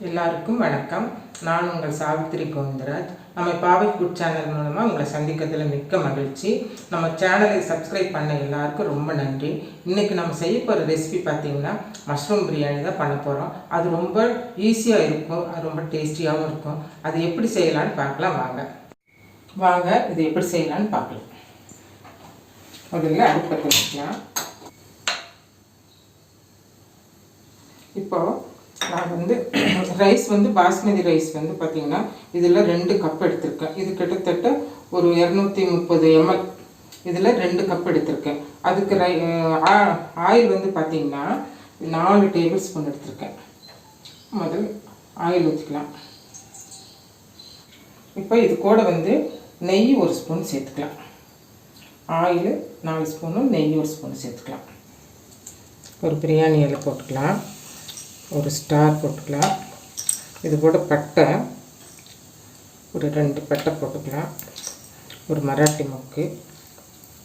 எல்லாருக்கும் வணக்கம். நான் உங்கள் சாவித்திரி கோவிந்தராஜ். நம்ம பாவை ஃபுட் சேனல் மூலமாக உங்களை சந்திக்கிறதுல மிக்க மகிழ்ச்சி. நம்ம சேனலை சப்ஸ்கிரைப் பண்ண எல்லாருக்கும் ரொம்ப நன்றி. இன்றைக்கி நம்ம செய்ய போகிற ரெசிபி பார்த்திங்கன்னா மஷ்ரூம் பிரியாணி தான் பண்ண போகிறோம். அது ரொம்ப ஈஸியாக இருக்கும், அது ரொம்ப டேஸ்டியாகவும் இருக்கும். அது எப்படி செய்யலான்னு பார்க்கலாம் வாங்க இது எப்படி செய்யலான்னு பார்க்கலாம். முதல்ல அடுப்பு பற்ற வைக்கலாம். இப்போது நான் ரைஸ் பாஸ்மதி ரைஸ் பார்த்திங்கன்னா இதில் 2 கப் எடுத்திருக்கேன். இது கிட்டத்தட்ட ஒரு 230 ml. இதில் 2 கப் எடுத்திருக்கேன். அதுக்கு ஆயில் பார்த்திங்கன்னா 4 டேபிள் ஸ்பூன் எடுத்திருக்கேன். முதல் ஆயில் ஊற்றிக்கலாம். இப்போ இது கூட நெய் 1 ஸ்பூன் சேர்த்துக்கலாம். ஆயில் 4 ஸ்பூனும் நெய் 1 ஸ்பூன் சேர்த்துக்கலாம். ஒரு பிரியாணி இலை போட்டுக்கலாம். ஒரு ஸ்டார் போட்டுக்கலாம். இது கூட பட்டை ஒரு 2 பட்டை போட்டுக்கலாம். ஒரு மராட்டி மொக்கு,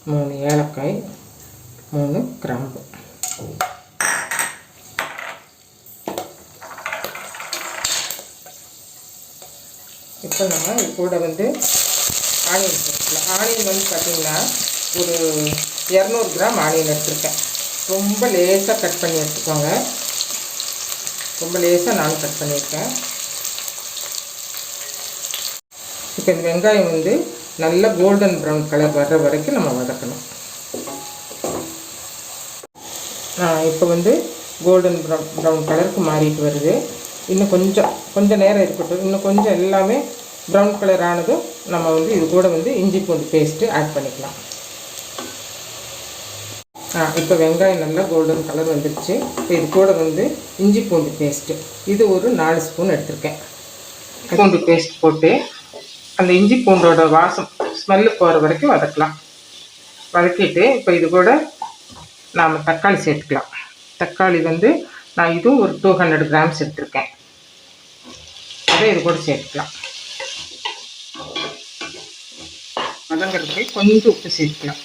3 ஏலக்காய், 3 கிராம்பு. இப்போ நம்ம இது கூட ஆனியன் போட்டுக்கலாம். ஆனியன் பார்த்திங்கன்னா ஒரு 200 கிராம் ஆனியன் எடுத்துருக்கேன். ரொம்ப லேசாக கட் பண்ணி எடுத்துக்கோங்க. ரொம்ப லேசாக நான் கட் பண்ணியிருக்கேன். இப்போ இந்த வெங்காயம் நல்ல கோல்டன் ப்ரௌன் கலர் வர்ற வரைக்கும் நம்ம வதக்கணும். இப்போ கோல்டன் ப்ரௌன் கலருக்கு மாறிட்டு வருது. இன்னும் கொஞ்சம் நேரம் இருக்கட்டும். இன்னும் கொஞ்சம் எல்லாமே ப்ரௌன் கலர் ஆனதும் நம்ம இது கூட இஞ்சி பூண்டு பேஸ்ட்டு ஆட் பண்ணிக்கலாம். இப்போ வெங்காயம் நல்லா கோல்டன் கலர் வந்துடுச்சு. இப்போ இது கூட இஞ்சி பூண்டு பேஸ்ட்டு இது ஒரு 4 ஸ்பூன் எடுத்திருக்கேன். பூண்டு பேஸ்ட் போட்டு அந்த இஞ்சி பூண்டோட வாசம் ஸ்மெல்லு போகிற வரைக்கும் வதக்கலாம். வதக்கிட்டு இப்போ இது கூட நாம் தக்காளி சேர்த்துக்கலாம். தக்காளி நான் இதுவும் ஒரு 200 கிராம்ஸ் எடுத்திருக்கேன். அதை இது கூட சேர்த்துக்கலாம். வதங்கிறதுக்கு கொஞ்சம் உப்பு சேர்த்துக்கலாம்.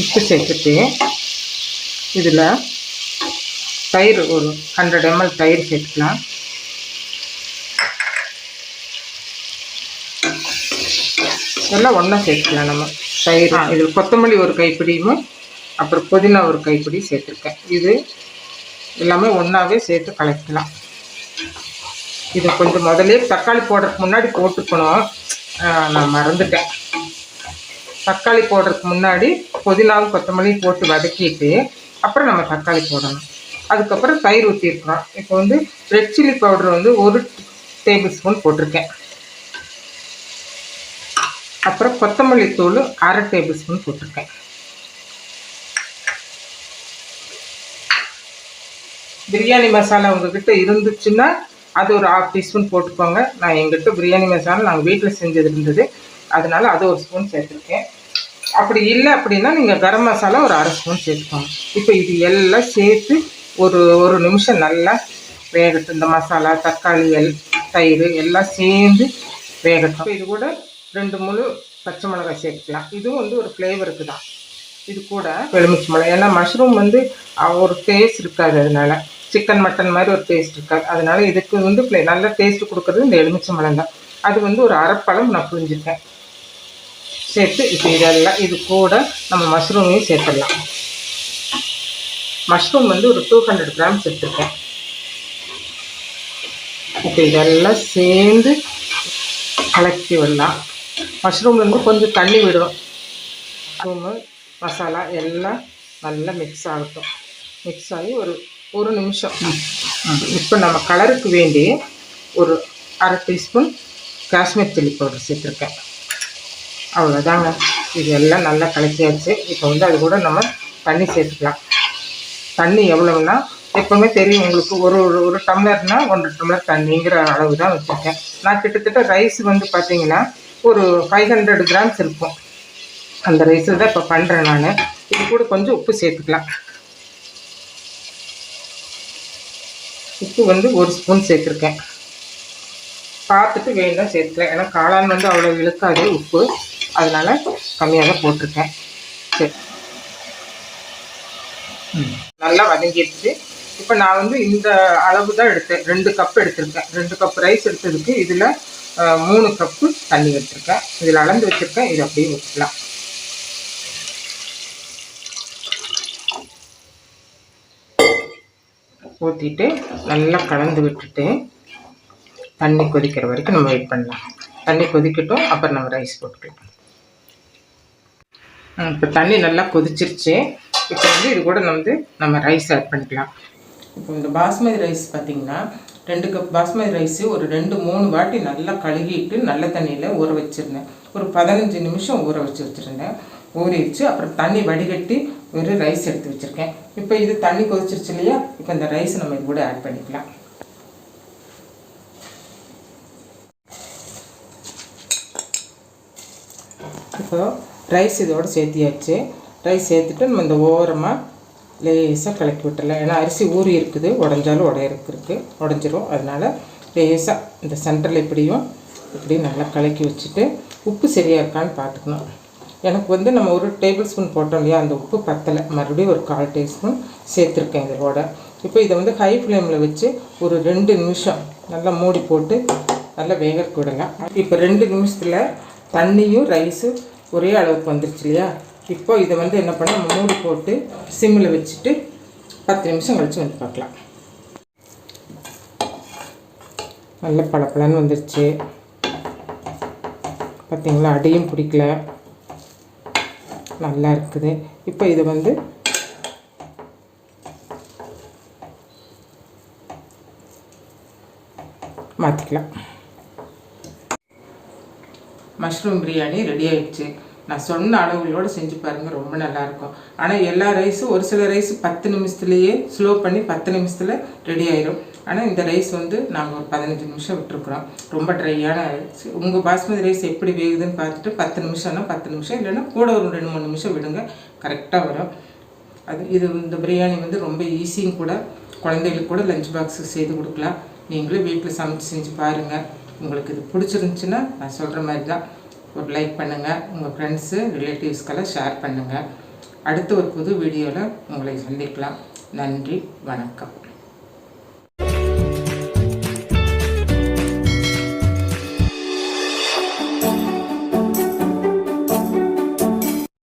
உப்பு சேர்த்துட்டு இதில் தயிர் ஒரு 100 ml தயிர் சேர்த்துக்கலாம். எல்லாம் ஒன்றா சேர்த்துக்கலாம். நம்ம தயிர் இதில் கொத்தமல்லி ஒரு கைப்பிடியும் அப்புறம் புதினா ஒரு கைப்பிடி சேர்த்துருக்கேன். இது எல்லாமே ஒன்றாவே சேர்த்து கலக்கலாம். இது கொஞ்சம் முதலே தக்காளி போடுறதுக்கு முன்னாடி போட்டுக்கணும். நான் மறந்துட்டேன். தக்காளி போடுறதுக்கு முன்னாடி புதினாவும் கொத்தமல்லியும் போட்டு வதக்கிட்டு அப்புறம் நம்ம தக்காளி போடணும். அதுக்கப்புறம் தயிர் ஊற்றிருக்கிறோம். இப்போ red chilli powder 1 table spoon போட்டிருக்கேன். அப்புறம் கொத்தமல்லி தூள் 1/2 டேபிள் ஸ்பூன் போட்டிருக்கேன். பிரியாணி மசாலா உங்ககிட்ட இருந்துச்சுன்னா அது ஒரு 1/2 டீஸ்பூன் போட்டுக்கோங்க. நான் எங்கிட்ட பிரியாணி மசாலா நாங்கள் வீட்டில் செஞ்சது இருந்தது, அதனால அது 1 ஸ்பூன் சேர்த்துருக்கேன். அப்படி இல்லை அப்படின்னா நீங்கள் கரம் மசாலா ஒரு 1/2 ஸ்பூன் சேர்த்துக்கோங்க. இப்போ இது எல்லாம் சேர்த்து ஒரு நிமிஷம் நல்லா வேகட்டும். இந்த மசாலா தக்காளி தயிர் எல்லாம் சேர்ந்து வேகட்டும். இப்போ இது கூட 2 முழு பச்சை மிளகாய் சேர்த்துக்கலாம். இதுவும் ஒரு ஃப்ளேவருக்கு தான். இது கூட எலுமிச்சை மிளகாய், ஏன்னா மஷ்ரூம் ஒரு டேஸ்ட் இருக்காது. அதனால சிக்கன் மட்டன் மாதிரி ஒரு டேஸ்ட் இருக்காது. அதனால இதுக்கு நல்ல டேஸ்ட் கொடுக்குறது இந்த எலுமிச்சை மிளகாய் தான். அது ஒரு அரைப்பழம் நான் புரிஞ்சுருக்கேன் சேர்த்து. இப்போ இதெல்லாம் இது கூட நம்ம மஷ்ரூமையும் சேர்த்துடலாம். மஷ்ரூம் ஒரு 200 கிராம்ஸ் எடுத்துருக்கேன். இப்போ இதெல்லாம் சேர்ந்து கலக்கி விடலாம். மஷ்ரூம் கொஞ்சம் தண்ணி விடும். மஷ்ரூமு மசாலா எல்லாம் நல்லா மிக்ஸ் ஆகட்டும். மிக்ஸ் ஆகி ஒரு நிமிஷம். இப்போ நம்ம கலருக்கு வேண்டி ஒரு 1/2 டீஸ்பூன் காஷ்மீர் சில்லி பவுடர் சேர்த்துருக்கேன். அவ்வளோதாங்க. இது எல்லாம் நல்லா கலக்கியாச்சு. இப்போ அது கூட நம்ம தண்ணி சேர்த்துக்கலாம். தண்ணி எவ்வளோன்னா எப்போவுமே தெரியும் உங்களுக்கு. ஒரு டம்ளர்னால் 1 டம்ளர் தண்ணிங்கிற அளவு தான் வச்சுருக்கேன். நான் கிட்டத்தட்ட ரைஸ் பார்த்திங்கன்னா ஒரு 500 கிராம்ஸ் இருக்கும். அந்த ரைஸில் தான் இப்போ பண்ணுறேன் நான். இது கூட கொஞ்சம் உப்பு சேர்த்துக்கலாம். உப்பு 1 ஸ்பூன் சேர்த்துருக்கேன். பார்த்துட்டு வேணும் சேர்த்துக்கலாம். ஏன்னா காளான் அவ்வளோ இழுக்காது உப்பு, அதனால் கம்மியாக தான் போட்டிருக்கேன். சரி, நல்லா வதங்கிடுச்சு. இப்போ நான் வந்து இந்த அளவு தான் எடுத்தேன், 2 கப் எடுத்திருக்கேன். 2 கப் ரைஸ் எடுத்ததுக்கு இதில் 3 கப்பு தண்ணி எடுத்திருக்கேன். இதில் அளந்து வச்சுருக்கேன். இதை அப்படியே ஊற்றிக்கலாம். ஊற்றிட்டு நல்லா கலந்து விட்டுட்டு தண்ணி கொதிக்கிற வரைக்கும் நம்ம வெயிட் பண்ணலாம். தண்ணி கொதிக்கட்டும், அப்புறம் நம்ம ரைஸ் போட்டுக்கலாம். இப்போ தண்ணி நல்லா கொதிச்சிருச்சு. இப்போ வந்து இது கூட நம்ம ரைஸ் ஆட் பண்ணிக்கலாம். இப்போ இந்த பாஸ்மதி ரைஸ் பார்த்திங்கன்னா 2 கப் பாஸ்மதி ரைஸு ஒரு 2-3 வாட்டி நல்லா கழுகிட்டு நல்ல தண்ணியில் ஊற வச்சுருந்தேன். ஒரு 15 நிமிஷம் ஊற வச்சுருந்தேன். ஊறிடுச்சு. அப்புறம் தண்ணி வடிகட்டி ஒரு ரைஸ் எடுத்து வச்சுருக்கேன். இப்போ இது தண்ணி கொதிச்சிருச்சு இல்லையா? இப்போ இந்த ரைஸ் நம்ம இது கூட ஆட் பண்ணிக்கலாம். இப்போ ரைஸ் இதோடு சேர்த்தியாச்சு. ரைஸ் சேர்த்துட்டு நம்ம இந்த ஓரமாக லேசாக கலக்கி விட்டுடலாம். ஏன்னா அரிசி ஊறி இருக்குது, உடஞ்சாலும் உடஞ்சிரும். அதனால் லேசாக இந்த சென்டரில் இப்படியும் நல்லா கலக்கி வச்சுட்டு உப்பு சரியாக இருக்கான்னு பார்த்துக்கணும். எனக்கு வந்து நம்ம ஒரு டேபிள் ஸ்பூன் போட்டோம் இல்லையா, அந்த உப்பு பத்தலை. மறுபடியும் ஒரு 1/4 டீஸ்பூன் சேர்த்துருக்கேன் இதோட. இப்போ இதை வந்து ஹை ஃப்ளேமில் வச்சு ஒரு 2 நிமிஷம் நல்லா மூடி போட்டு நல்லா வேகறக்கு விடலாம். இப்போ 2 நிமிஷத்தில் தண்ணியும் ரைஸும் ஒரே அளவுக்கு வந்துருச்சு இல்லையா? இப்போ இதை வந்து என்ன பண்ண, நம்ம மூடி போட்டு சிம்மில் வச்சுட்டு 10 நிமிஷம் கழித்து வந்து பார்க்கலாம். நல்ல பளபளன்னு வந்துருச்சு பார்த்திங்களா? அடியும் பிடிக்கல, நல்லா இருக்குது. இப்போ இதை வந்து மாற்றிக்கலாம். மஷ்ரூம் பிரியாணி ரெடி ஆகிடுச்சு. நான் சொன்ன அளவுகளோடு செஞ்சு பாருங்கள், ரொம்ப நல்லாயிருக்கும். ஆனால் எல்லா ரைஸும் ஒரு சில ரைஸ் 10 நிமிஷத்துலேயே ஸ்லோ பண்ணி 10 நிமிஷத்தில் ரெடி ஆயிரும். ஆனால் இந்த ரைஸ் வந்து நாங்கள் ஒரு 15 நிமிஷம் விட்டுருக்குறோம். ரொம்ப ட்ரையான ரைஸ். உங்கள் பாஸ்மதி ரைஸ் எப்படி வேகுதுன்னு பார்த்துட்டு 10 நிமிஷம்னா 10 நிமிஷம், இல்லைன்னா கூட ஒரு 2-3 நிமிஷம் விடுங்க, கரெக்டாக வரும். இந்த பிரியாணி வந்து ரொம்ப ஈஸியும் கூட. குழந்தைகளுக்கு கூட லஞ்ச் பாக்ஸுக்கு செய்து கொடுக்கலாம். நீங்களும் வீட்டில் சமைச்சு செஞ்சு பாருங்கள். உங்களுக்கு இது பிடிச்சிருந்துச்சின்னா நான் சொல்கிற மாதிரி தான் ஒரு லைக் பண்ணுங்கள், உங்கள் ஃப்ரெண்ட்ஸு ரிலேட்டிவ்ஸ்க்கெல்லாம் ஷேர் பண்ணுங்கள். அடுத்த ஒரு புது வீடியோவில் உங்களை சந்திக்கலாம். நன்றி, வணக்கம்.